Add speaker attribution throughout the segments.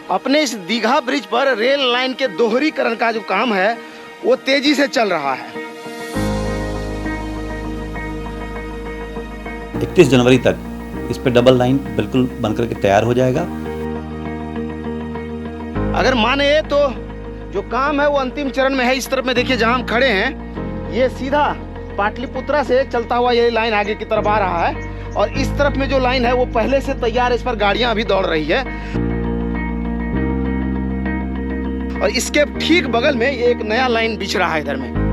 Speaker 1: अपने इस दीघा ब्रिज पर रेल लाइन के दोहरीकरण का जो काम है वो तेजी से चल रहा है।
Speaker 2: 31 जनवरी तक इस पे डबल लाइन बिल्कुल बनकर के तैयार हो जाएगा।
Speaker 1: अगर माने तो जो काम है वो अंतिम चरण में है। इस तरफ में देखिए जहां हम खड़े हैं, ये सीधा पाटलिपुत्रा से चलता हुआ ये लाइन आगे की तरफ आ रहा है और इस तरफ में जो लाइन है वो पहले से तैयार है। इस पर गाड़ियां अभी दौड़ रही है और इसके ठीक बगल में ये एक नया लाइन बिछ रहा है इधर में।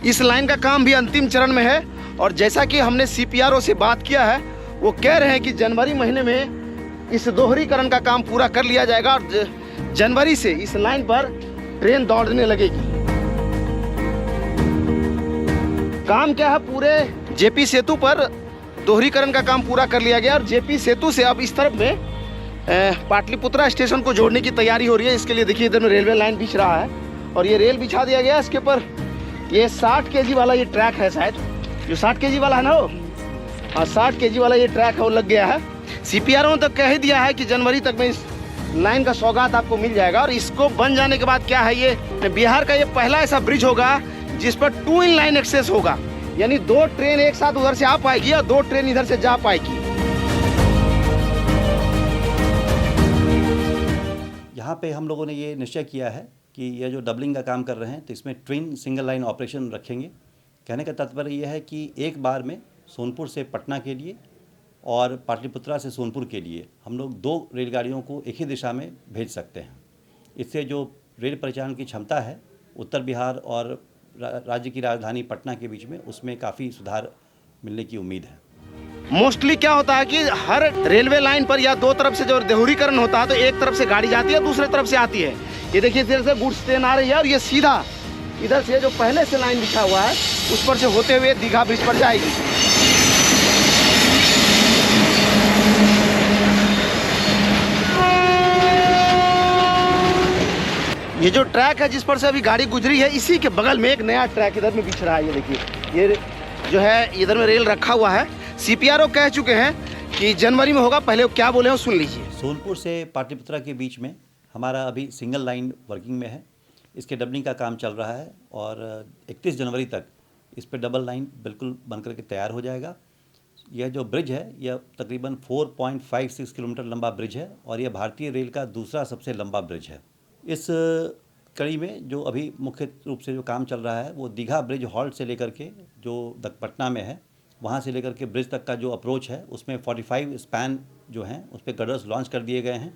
Speaker 1: इस लाइन का काम भी अंतिम चरण में है और जैसा कि हमने सीपीआरओ से बात किया है, वो कह रहे हैं कि जनवरी महीने में इस दोहरीकरण का काम पूरा कर लिया जाएगा और जनवरी से इस लाइन पर ट्रेन दौड़ने लगेगी। काम क्या है, पूरे जेपी सेतु पर दोहरीकरण का काम पूरा कर लिया गया और जेपी सेतु से अब इस तरफ में पाटलिपुत्रा स्टेशन को जोड़ने की तैयारी हो रही है। इसके लिए देखिए इधर में रेलवे लाइन बिछ रहा है और ये रेल बिछा दिया गया। इसके ऊपर ये 60 kg वाला ये ट्रैक है, शायद जो 60 kg वाला है ना वो, हाँ 60 kg वाला ये ट्रैक है वो लग गया है। सीपीआरओ ने तो कह ही दिया है कि जनवरी तक में इस लाइन का सौगात आपको मिल जाएगा और इसको बन जाने के बाद क्या है, ये बिहार का ये पहला ऐसा ब्रिज होगा जिस पर 2 इन लाइन एक्सेस होगा, यानी 2 ट्रेन एक साथ उधर से आ पाएगी और 2 ट्रेन इधर से जा पाएगी।
Speaker 2: यहाँ पे हम लोगों ने ये निश्चय किया है कि यह जो डबलिंग का काम कर रहे हैं तो इसमें ट्विन सिंगल लाइन ऑपरेशन रखेंगे। कहने का तात्पर्य यह है कि एक बार में सोनपुर से पटना के लिए और पाटलिपुत्रा से सोनपुर के लिए हम लोग 2 रेलगाड़ियों को एक ही दिशा में भेज सकते हैं। इससे जो रेल परिचालन की क्षमता है उत्तर बिहार और राज्य की राजधानी पटना के बीच में, उसमें काफ़ी सुधार मिलने की उम्मीद है।
Speaker 1: मोस्टली क्या होता है कि हर रेलवे लाइन पर या 2 तरफ से जो दोहरीकरण होता है तो एक तरफ से गाड़ी जाती है, दूसरे तरफ से आती है। ये देखिए इधर से गुड्स ट्रेन आ रही है और ये सीधा इधर से जो पहले से लाइन बिछा हुआ है उस पर से होते हुए दीघा ब्रिज पर जाएगी। ये जो ट्रैक है जिस पर से अभी गाड़ी गुजरी है, इसी के बगल में एक नया ट्रैक इधर में बिछ रहा है। ये देखिए ये जो है इधर में रेल रखा हुआ है। सीपीआरओ कह चुके हैं कि जनवरी में होगा। पहले वो क्या बोले हो सुन लीजिए।
Speaker 2: सोनपुर से पाटलिपुत्रा के बीच में हमारा अभी सिंगल लाइन वर्किंग में है। इसके डबलिंग का काम चल रहा है और 31 जनवरी तक इस पर डबल लाइन बिल्कुल बनकर के तैयार हो जाएगा। यह जो ब्रिज है यह तकरीबन 4.56 किलोमीटर लंबा ब्रिज है और यह भारतीय रेल का दूसरा सबसे लंबा ब्रिज है। इस कड़ी में जो अभी मुख्य रूप से जो काम चल रहा है वो दीघा ब्रिज हॉल्ट से लेकर के जो पटना में है वहाँ से लेकर के ब्रिज तक का जो अप्रोच है उसमें 45 स्पैन जो हैं उस पर गर्डर्स लॉन्च कर दिए गए हैं।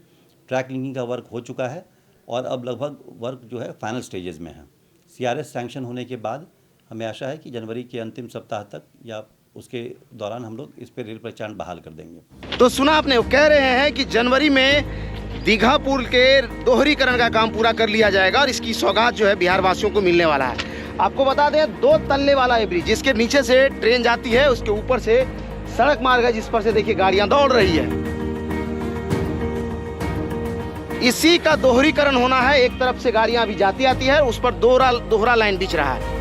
Speaker 2: ट्रैक लिंकिंग का वर्क हो चुका है और अब लगभग वर्क जो है फाइनल स्टेजेस में है। सीआरएस सैंक्शन होने के बाद हमें आशा है कि जनवरी के अंतिम सप्ताह तक या उसके दौरान हम लोग इस पर रेल परिचालन बहाल कर देंगे।
Speaker 1: तो सुना आपने, वो कह रहे हैं कि जनवरी में दीघा पुल के दोहरीकरण का काम पूरा कर लिया जाएगा और इसकी सौगात जो है बिहार वासियों को मिलने वाला है। आपको बता दें 2 तल्ले वाला ये ब्रिज, जिसके नीचे से ट्रेन जाती है, उसके ऊपर से सड़क मार्ग है जिस पर से देखिए गाड़ियां दौड़ रही है। इसी का दोहरीकरण होना है। एक तरफ से गाड़ियां अभी जाती आती है, उस पर दोहरा लाइन बिछ रहा है।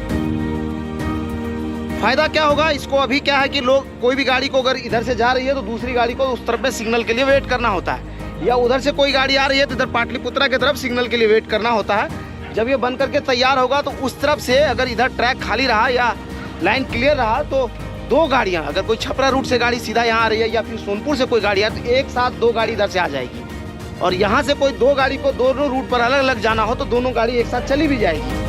Speaker 1: फायदा क्या होगा इसको, अभी क्या है कि लोग कोई भी गाड़ी को अगर इधर से जा रही है तो दूसरी गाड़ी को उस तरफ में सिग्नल के लिए वेट करना होता है, या उधर से कोई गाड़ी आ रही है तो इधर पाटलिपुत्रा की तरफ सिग्नल के लिए वेट करना होता है। जब ये बन करके तैयार होगा तो उस तरफ से अगर इधर ट्रैक खाली रहा या लाइन क्लियर रहा तो 2 गाड़ियां, अगर कोई छपरा रूट से गाड़ी सीधा यहाँ आ रही है या फिर सोनपुर से कोई गाड़ी है तो एक साथ 2 गाड़ी इधर से आ जाएगी और यहाँ से कोई 2 गाड़ी को दोनों रूट पर अलग अलग जाना हो तो दोनों गाड़ी एक साथ चली भी जाएगी।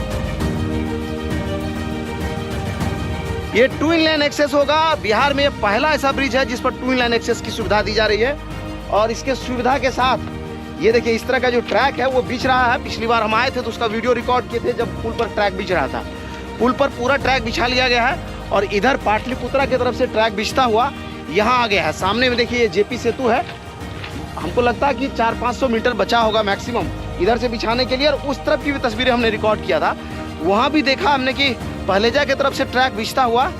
Speaker 1: ये 2 इन लाइन एक्सेस होगा। बिहार में पहला ऐसा ब्रिज है जिस पर 2 इन लाइन एक्सेस की सुविधा दी जा रही है और इसके सुविधा के साथ ये देखिए इस तरह का जो ट्रैक है वो बिछ रहा है। पिछली बार हम आए थे तो उसका वीडियो रिकॉर्ड किए थे जब पुल पर ट्रैक बिछ रहा था। पुल पर पूरा ट्रैक बिछा लिया गया है और इधर पाटलिपुत्रा की तरफ से ट्रैक बिछता हुआ यहाँ आ गया है। सामने में देखिए ये जेपी सेतु है। हमको लगता है कि 400-500 मीटर बचा होगा मैक्सिमम इधर से बिछाने के लिए और उस तरफ की भी तस्वीरें हमने रिकॉर्ड किया था। वहाँ भी देखा हमने कि पहलेजा की तरफ से ट्रैक बिछता हुआ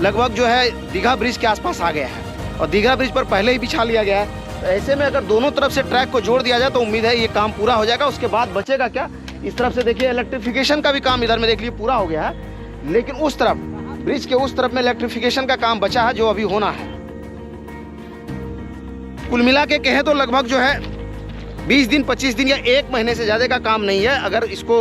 Speaker 1: लगभग जो है दीघा ब्रिज के आसपास आ गया है और दीघा ब्रिज पर पहले ही बिछा लिया गया है। तो ऐसे में अगर दोनों तरफ से ट्रैक को जोड़ दिया जाए तो उम्मीद है ये काम पूरा हो जाएगा। उसके बाद बचेगा क्या, इस तरफ से देखिए इलेक्ट्रिफिकेशन का भी काम इधर में देख लीजिए पूरा हो गया है, लेकिन उस तरफ ब्रिज के उस तरफ में इलेक्ट्रिफिकेशन का काम बचा है जो अभी होना है। कुल मिला के कहें तो लगभग जो है 20 दिन 25 दिन या 1 महीने से ज़्यादा का काम नहीं है। अगर इसको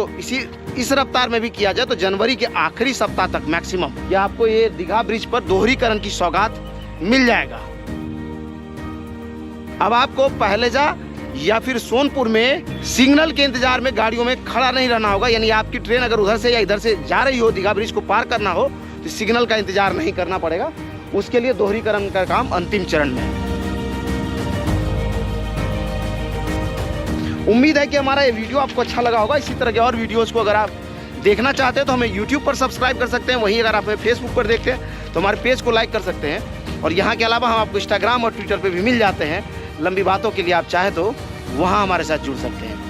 Speaker 1: इस रफ्तार में भी किया जाए तो जनवरी के आखिरी सप्ताह तक मैक्सिमम या आपको ये दीघा ब्रिज पर दोहरीकरण की सौगात मिल जाएगा। अब आपको पहलेजा या फिर सोनपुर में सिग्नल के इंतजार में गाड़ियों में खड़ा नहीं रहना होगा। यानी आपकी ट्रेन अगर उधर से या इधर से जा रही हो, दीघा ब्रिज को पार करना हो, तो सिग्नल का इंतजार नहीं करना पड़ेगा। उसके लिए दोहरीकरण का काम अंतिम चरण में है। उम्मीद है कि हमारा ये वीडियो आपको अच्छा लगा होगा। इसी तरह के और वीडियोस को अगर आप देखना चाहते हैं तो हमें YouTube पर सब्सक्राइब कर सकते हैं। वहीं अगर आप हमें Facebook पर देखते हैं तो हमारे पेज को लाइक कर सकते हैं। और यहाँ के अलावा हम आपको Instagram और Twitter पे भी मिल जाते हैं। लंबी बातों के लिए आप चाहे तो वहाँ हमारे साथ जुड़ सकते हैं।